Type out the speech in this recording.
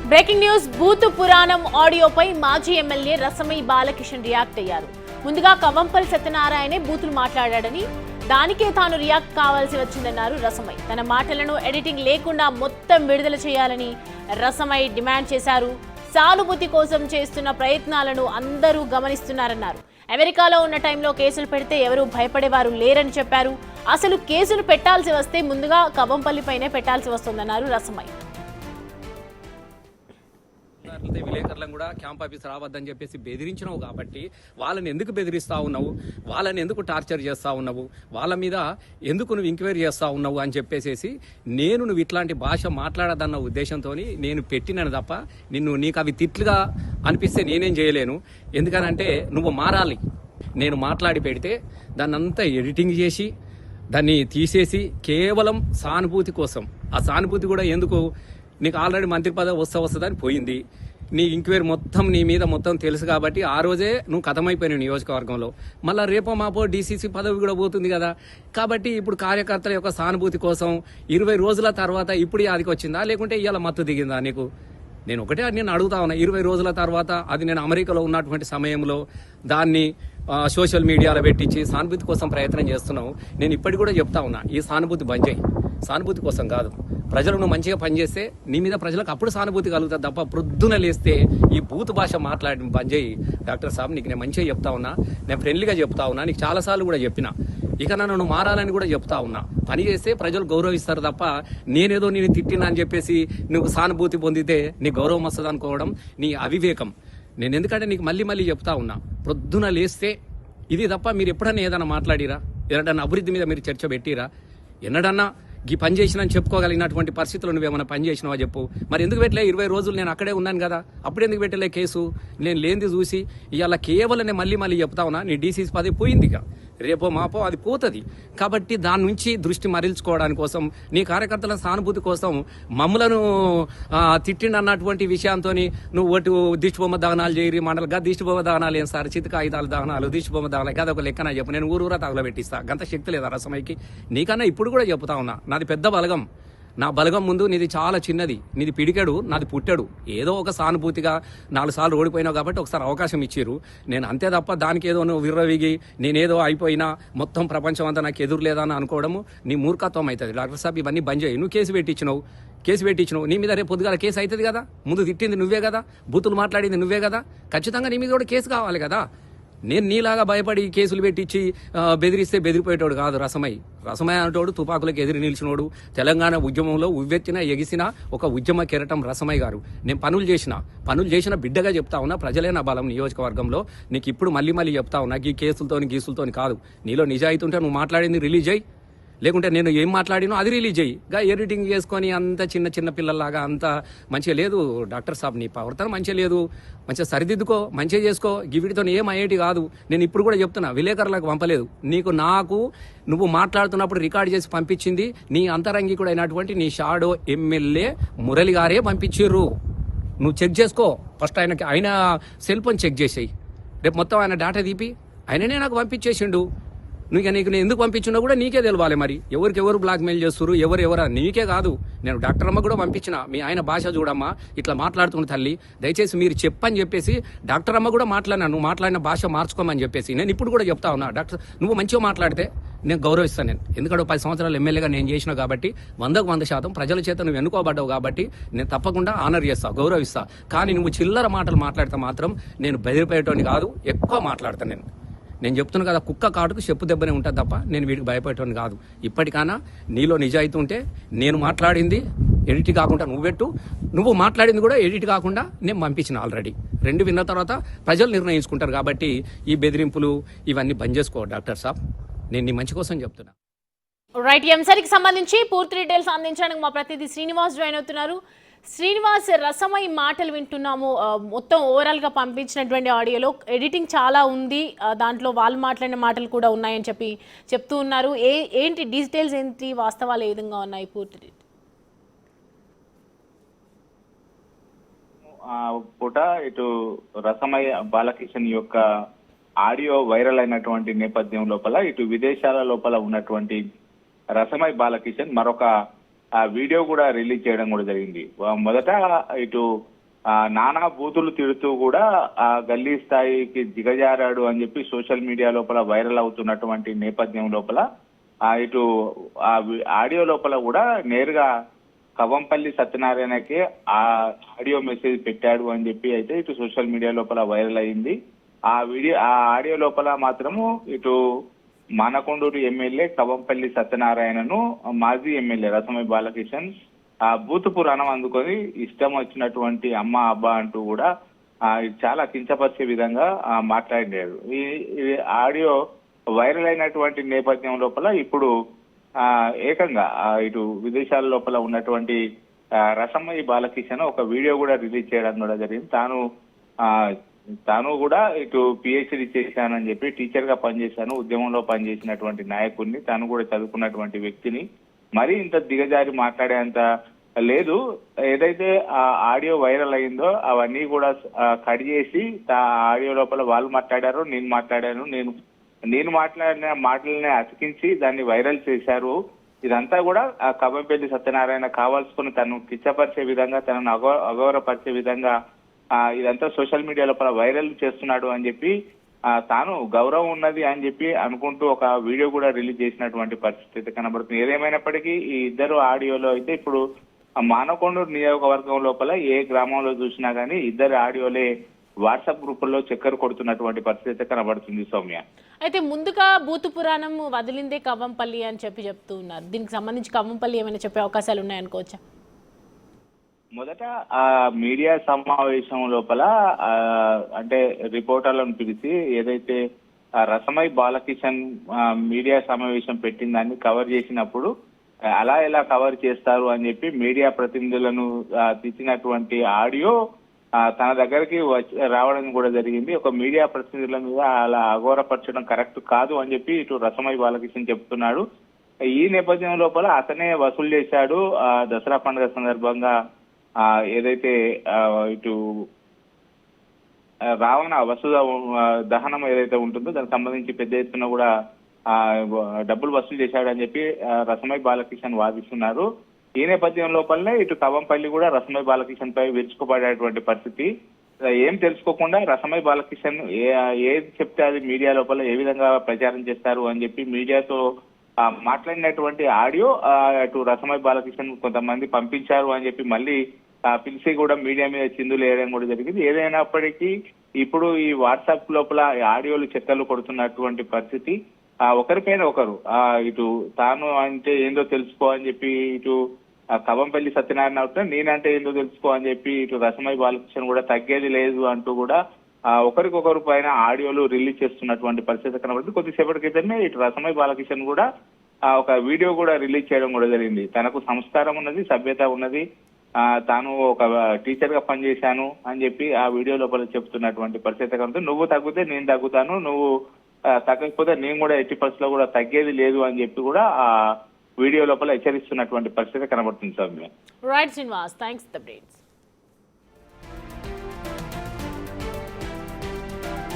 Breaking news బూతు పురాణం ఆడియోపై మాజీ MLA Rasamayi Balakishan react అయ్యారు. ముందుగా కవంపల్లి సత్యనారాయణే బూతులు మాట్లాడాడని, దానికే తాను రియాక్ట్ కావాల్సి వచ్చిందన్నారు రసమై. తన మాటలను ఎడిటింగ్ లేకుండా మొత్తం విడుదల చేయాలని రసమై డిమాండ్ చేశారు. సానుభూతి కోసం చేస్తున్న ప్రయత్నాలను అందరూ గమనిస్తున్నారన్నారు. అమెరికాలో ఉన్న టైంలో కేసులు పెడితే ఎవరూ భయపడేవారు లేరని చెప్పారు. అసలు కేసులు పెట్టాల్సి వస్తే ముందుగా కవంపల్లిపైనే పెట్టాల్సి వస్తుందన్నారు రసమై. విలేకరులను కూడా క్యాంప్ ఆఫీస్ రావద్దని చెప్పేసి బెదిరించినావు కాబట్టి వాళ్ళని ఎందుకు బెదిరిస్తా ఉన్నావు, వాళ్ళని ఎందుకు టార్చర్ చేస్తా ఉన్నావు, వాళ్ళ మీద ఎందుకు నువ్వు ఎంక్వైరీ చేస్తా ఉన్నావు అని చెప్పేసి నువ్వు ఇట్లాంటి భాష మాట్లాడదన్న ఉద్దేశంతో నేను పెట్టినాను తప్ప నీకు అవి తిట్లుగా అనిపిస్తే నేనేం చేయలేను. ఎందుకనంటే నువ్వు మారాలి. నేను మాట్లాడి పెడితే దాన్ని అంతా ఎడిటింగ్ చేసి దాన్ని తీసేసి కేవలం సానుభూతి కోసం, ఆ సానుభూతి కూడా ఎందుకు, నీకు ఆల్రెడీ మంత్రి పదవి వస్తుందని పోయింది, నీ ఎంక్వైరీ మొత్తం నీ మీద మొత్తం తెలుసు కాబట్టి ఆ రోజే నువ్వు కథమైపోయినావు నియోజకవర్గంలో. మళ్ళీ రేపో మాపో డీసీసీ పదవి కూడా పోతుంది కదా. కాబట్టి ఇప్పుడు కార్యకర్తల యొక్క సానుభూతి కోసం 20 రోజుల తర్వాత ఇప్పుడు అదికి వచ్చిందా, లేకుంటే ఇవాళ మత్తు దిగిందా నీకు? నేను అడుగుతా ఉన్నా. 20 రోజుల తర్వాత అది నేను అమెరికాలో ఉన్నటువంటి సమయంలో దాన్ని సోషల్ మీడియాలో పెట్టించి సానుభూతి కోసం ప్రయత్నం చేస్తున్నావు. నేను ఇప్పటికి కూడా చెప్తా ఉన్నా, ఈ సానుభూతి బంద్ చేయి. సానుభూతి కోసం కాదు, ప్రజలు నువ్వు మంచిగా పనిచేస్తే నీ మీద ప్రజలకు అప్పుడు సానుభూతి కలుగుతుంది తప్ప ప్రొద్దున లేస్తే ఈ బూత్ భాష మాట్లాడి బంద్ చేయి. డాక్టర్ సాబ్, నీకు నేను మంచిగా చెప్తా ఉన్నా, నేను ఫ్రెండ్లీగా చెప్తా ఉన్నా, నీకు చాలాసార్లు కూడా చెప్పిన, ఇక నన్ను మారాలని కూడా చెప్తా ఉన్నా. పని చేస్తే ప్రజలు గౌరవిస్తారు తప్ప నేనేదో నేను తిట్టినా అని చెప్పేసి నువ్వు సానుభూతి పొందితే నీ గౌరవం వస్తుంది అనుకోవడం నీ అవివేకం. నేను ఎందుకంటే నీకు మళ్ళీ చెప్తా ఉన్నా, ప్రొద్దున లేస్తే ఇది తప్ప మీరు ఎప్పుడన్నా ఏదైనా మాట్లాడిరా, ఎన్నడన్నా అభివృద్ధి మీద మీరు చర్చ పెట్టిరా, ఎన్నడన్నా ఈ పని చేసినా అని చెప్పుకోగలిగినటువంటి పరిస్థితులు నువ్వేమైనా పని చేసినావా చెప్పు. మరి ఎందుకు పెట్టలే? 20 రోజులు నేను అక్కడే ఉన్నాను కదా, అప్పుడు ఎందుకు పెట్టలే కేసు? నేను లేనిది చూసి ఇవాళ కేవలం నేను మళ్ళీ చెప్తా ఉన్నా, నీ డీసీసీ పదవి పోయింది ఇక, రేపో మాపో అది పోతుంది. కాబట్టి దాని నుంచి దృష్టి మరల్చుకోవడానికి కోసం, నీ కార్యకర్తల సానుభూతి కోసం మమ్మలను తిట్టిండి అన్నటువంటి విషయంతో నువ్వు ఒకటి దిష్టిబొమ్మ దహనాలు చేయరి మండలిగా. దిష్టిబొమ్మ దహనాలు ఏం సార్, చితక ఆయుధాలు దహనాలు, దిష్టిబొమ్మ దహనాలు కాదు, ఒక లెక్కన చెప్పు. నేను ఊరూరా తగలబెట్టిస్తా, గంత శక్తి లేదా రసమైకి? నీకన్నా ఇప్పుడు కూడా చెప్తా ఉన్నా, నాది పెద్ద బలగం. నా బలగం ముందు నీది చాలా చిన్నది. నీది పిడికెడు, నాది పుట్టెడు. ఏదో ఒక సానుభూతిగా 4 సార్లు ఓడిపోయినావు కాబట్టి ఒకసారి అవకాశం ఇచ్చిర్రు. నేను అంతే తప్ప దానికి ఏదో నువ్వు విర్రవిగి నేనేదో అయిపోయినా మొత్తం ప్రపంచం అంతా నాకు ఎదురు లేదని అనుకోవడము నీ మూర్ఖత్వం అవుతుంది. డాక్టర్ సాబ్, ఇవన్నీ బంద్ చేయి. నువ్వు కేసు పెట్టించినావు, నీ మీద రేపు పొద్దుగాల కేసు అవుతుంది కదా. ముందు తిట్టింది నువ్వే కదా, బూతులు మాట్లాడింది నువ్వే కదా, ఖచ్చితంగా నీ మీద కూడా కేసు కావాలి కదా. నేను నీలాగా భయపడి కేసులు పెట్టించి బెదిరిస్తే బెదిరిపోయేటోడు కాదు రసమై అనేటోడు, తుపాకులకు ఎదురు నిలిచినోడు, తెలంగాణ ఉద్యమంలో ఉవ్వెత్తిన ఎగిసిన ఒక ఉద్యమ కెరటం రసమై గారు. నేను పనులు చేసిన బిడ్డగా చెప్తా ఉన్నా. ప్రజలే నా బలం నియోజకవర్గంలో. నీకు ఇప్పుడు మళ్ళీ చెప్తా ఉన్నా, ఈ గీసులతోని కాదు. నీలో నిజాయితీ ఉంటే నువ్వు మాట్లాడింది రిలీజ్ అయ్యి, లేకుంటే నేను ఏం మాట్లాడినో అది రిలీజ్ అయ్యి. ఎడిటింగ్ చేసుకొని అంత చిన్న పిల్లల్లాగా అంత మంచిగా లేదు డాక్టర్ సాబ్. నీ ప్రవర్తన మంచిగా లేదు, మంచిగా సరిదిద్దుకో, మంచిగా చేసుకో. వీటితో ఏం అయ్యేటి కాదు. నేను ఇప్పుడు కూడా చెప్తున్నా, విలేకరులకు పంపలేదు. నాకు నువ్వు మాట్లాడుతున్నప్పుడు రికార్డ్ చేసి పంపించింది నీ అంతరంగి కూడా అయినటువంటి నీ షాడో ఎమ్మెల్యే మురళి గారే పంపించిర్రు. నువ్వు చెక్ చేసుకో ఫస్ట్. ఆయన సెల్ ఫోన్ చెక్ చేసేయి. రేపు మొత్తం ఆయన డేటా తీపి ఆయననే నాకు పంపించేసిండు. నీకు నేను ఎందుకు పంపించినా కూడా నీకే తెలవాలి. మరి ఎవరు బ్లాక్మెయిల్ చేస్తున్నారు, ఎవరు నీకే కాదు. నేను డాక్టర్ అమ్మ కూడా పంపించిన, మీ ఆయన భాష చూడమ్మా, ఇట్లా మాట్లాడుతున్న తల్లి, దయచేసి మీరు చెప్పని చెప్పేసి డాక్టర్ అమ్మ కూడా మాట్లాడినా, నువ్వు మాట్లాడిన భాష మార్చుకోమని చెప్పేసి. నేను ఇప్పుడు కూడా చెప్తా ఉన్నా, డాక్టర్ నువ్వు మంచిగా మాట్లాడితే నేను గౌరవిస్తాను. ఎందుకంటే 10 సంవత్సరాలు ఎమ్మెల్యేగా నేను చేసినా కాబట్టి 100% ప్రజల చేత నువ్వు ఎన్నుకోబడ్డావు కాబట్టి నేను తప్పకుండా ఆనర్ చేస్తా, గౌరవిస్తా. కానీ నువ్వు చిల్లర మాటలు మాట్లాడితే మాత్రం నేను బెదిరిపోయేటోని కాదు, ఎక్కువ మాట్లాడతాను. నేను చెప్తున్నా కదా, కుక్క కాటుకు చెప్పు దెబ్బనే ఉంటుంది తప్ప నేను వీటికి భయపడేటోని కాదు. ఇప్పటికైనా నీలో నిజాయితీ ఉంటే నేను మాట్లాడింది ఎడిట్ కాకుండా నువ్వు మాట్లాడింది కూడా ఎడిట్ కాకుండా నేను పంపించిన ఆల్రెడీ. 2 విన్న తర్వాత ప్రజలు నిర్ణయించుకుంటారు. కాబట్టి ఈ బెదిరింపులు ఇవన్నీ బంద్ చేసుకో డాక్టర్ సాబ్. నేను నీ మంచి కోసం చెప్తున్నా. రైట్, ఈ అంశానికి సంబంధించి పూర్తి డీటెయిల్స్ అందించడానికి మా ప్రతినిధి శ్రీనివాస్ జాయిన్ అవుతున్నారు. శ్రీనివాస్, రసమై మాటలు వింటున్నాము. మొత్తం ఓవరాల్గా పంపించినటువంటి ఆడియోలో ఎడిటింగ్ చాలా ఉంది, దాంట్లో వాళ్ళు మాట్లాడిన మాటలు కూడా ఉన్నాయని చెప్తూ ఉన్నారు. ఏంటి డీటెయిల్స్, ఏంటి వాస్తవాలు ఏ విధంగా ఉన్నాయి? పూర్తి పూట ఇటు రసమై బాలకిషన్ యొక్క ఆడియో వైరల్ అయినటువంటి నేపథ్యం లోపల ఇటు విదేశాల లోపల ఉన్నటువంటి రసమై బాలకిషన్ మరొక వీడియో కూడా రిలీజ్ చేయడం కూడా జరిగింది. మొదట ఇటు నానా బూతులు తిడుతూ కూడా ఆ గల్లీ స్థాయికి దిగజారాడు అని చెప్పి సోషల్ మీడియా లోపల వైరల్ అవుతున్నటువంటి నేపథ్యం లోపల ఇటు ఆడియో లోపల కూడా నేరుగా కవంపల్లి సత్యనారాయణకి ఆ ఆడియో మెసేజ్ పెట్టాడు అని చెప్పి అయితే ఇటు సోషల్ మీడియా లోపల వైరల్ అయింది. ఆ ఆడియో లోపల మాత్రము ఇటు మానకొండూరు ఎమ్మెల్యే కవంపల్లి సత్యనారాయణను మాజీ ఎమ్మెల్యే రసమై బాలకిషన్ బూతు పురాణం అందుకొని ఇష్టం వచ్చినటువంటి అమ్మ అబ్బా అంటూ కూడా చాలా కించపరిచే విధంగా మాట్లాడాడు. ఈ ఆడియో వైరల్ అయినటువంటి నేపథ్యం లోపల ఇప్పుడు ఏకంగా ఇటు విదేశాల లోపల ఉన్నటువంటి రసమయ్య బాలకిషన్ ఒక వీడియో కూడా రిలీజ్ చేయడం కూడా జరిగింది. తాను కూడా ఇటు పిహెచ్డి చేశానని చెప్పి టీచర్ గా పనిచేశాను, ఉద్యమంలో పనిచేసినటువంటి నాయకుడిని, తాను కూడా చదువుకున్నటువంటి వ్యక్తిని, మరీ ఇంత దిగజారి మాట్లాడేంత లేదు. ఏదైతే ఆ ఆడియో వైరల్ అయిందో అవన్నీ కూడా కట్ చేసి ఆడియో లోపల వాళ్ళు మాట్లాడారో నేను మాట్లాడాను, నేను మాట్లాడిన మాటలనే అతికించి దాన్ని వైరల్ చేశారు. ఇదంతా కూడా కవంపల్లి సత్యనారాయణ కావాల్సుకుని తను కిచ్చపరిచే విధంగా, తనను అగౌరవపరిచే విధంగా ఇదంతా సోషల్ మీడియా లోపల వైరల్ చేస్తున్నాడు అని చెప్పి తాను గౌరవం ఉన్నది అని చెప్పి అనుకుంటూ ఒక వీడియో కూడా రిలీజ్ చేసినటువంటి పరిస్థితి కనబడుతుంది. ఏదేమైనప్పటికీ ఈ ఇద్దరు ఆడియోలో అయితే ఇప్పుడు మానకొండూరు నియోజకవర్గం లోపల ఏ గ్రామంలో చూసినా గానీ ఇద్దరు ఆడియోలే వాట్సాప్ గ్రూపుల్లో చక్కర్ కొడుతున్నటువంటి పరిస్థితి కనబడుతుంది సౌమ్య. అయితే ముందుగా బూతు పురాణం వదిలిందే కవ్వంపల్లి అని చెప్తూ ఉన్నారు. దీనికి సంబంధించి కవ్వంపల్లి ఏమైనా చెప్పే అవకాశాలు ఉన్నాయనుకోవచ్చా? మొదట మీడియా సమావేశం లోపల అంటే రిపోర్టర్లను పిలిచి ఏదైతే రసమై బాలకిషన్ మీడియా సమావేశం పెట్టిన దాన్ని కవర్ చేసినప్పుడు అలా ఎలా కవర్ చేస్తారు అని చెప్పి మీడియా ప్రతినిధులను తెచ్చినటువంటి ఆడియో తన దగ్గరికి రావడం కూడా జరిగింది. ఒక మీడియా ప్రతినిధుల మీద అలా అఘోరపరచడం కరెక్ట్ కాదు అని చెప్పి ఇటు రసమై బాలకిషన్ చెప్తున్నాడు. ఈ నేపథ్యం లోపల అతనే వసూలు చేశాడు. దసరా పండుగ సందర్భంగా ఏదైతే ఇటు రావణ వసుధ దహనం ఏదైతే ఉంటుందో దానికి సంబంధించి పెద్ద ఎత్తున కూడా డబ్బులు వసూలు చేశాడని చెప్పి రసమై బాలకిషన్ వాదిస్తున్నారు. ఈ నేపథ్యం లోపలనే ఇటు కవంపల్లి కూడా రసమై బాలకిషన్ పై విరుచుకుపడేటువంటి పరిస్థితి. ఏం తెలుసుకోకుండా రసమై బాలకిషన్ ఏది చెప్తే అది మీడియా లోపల ఏ విధంగా ప్రచారం చేస్తారు అని చెప్పి మీడియాతో మాట్లాడినటువంటి ఆడియో అటు రసమై బాలకిషన్ కొంతమంది పంపించారు అని చెప్పి మళ్ళీ పిలిచి కూడా మీడియా మీద చిందులు వేయడం కూడా జరిగింది. ఏదైనప్పటికీ ఇప్పుడు ఈ వాట్సాప్ లోపల ఆడియోలు చెక్కలు కొడుతున్నటువంటి పరిస్థితి. ఒకరిపైన ఒకరు ఇటు తాను అంటే ఏందో తెలుసుకో అని చెప్పి ఇటు కవంపల్లి సత్యనారాయణ అవుతున్నా, నేనంటే ఏందో తెలుసుకో అని చెప్పి ఇటు రసమై బాలకృష్ణ కూడా తగ్గేది లేదు అంటూ కూడా ఒకరికొకరు పైన ఆడియోలు రిలీజ్ చేస్తున్నటువంటి పరిస్థితి కనబడుతుంది. కొద్దిసేపటి క్రితమే ఇటు రసమై బాలకృష్ణ కూడా ఒక వీడియో కూడా రిలీజ్ చేయడం కూడా జరిగింది. తనకు సంస్కారం ఉన్నది, సభ్యత ఉన్నది, తాను ఒక టీచర్ గా పనిచేశాను అని చెప్పి ఆ వీడియో లోపల చెప్తున్నటువంటి పరిస్థితి కనబడుతుంది. నువ్వు తగ్గితే నేను తగ్గుతాను, నువ్వు తగ్గకపోతే నేను కూడా ఎట్టి పరిస్థితిలో కూడా తగ్గేది లేదు అని చెప్పి కూడా ఆ వీడియో లోపల హెచ్చరిస్తున్నటువంటి పరిస్థితి కనబడుతుంది Soumya. Right Srinivas, thanks for the updates.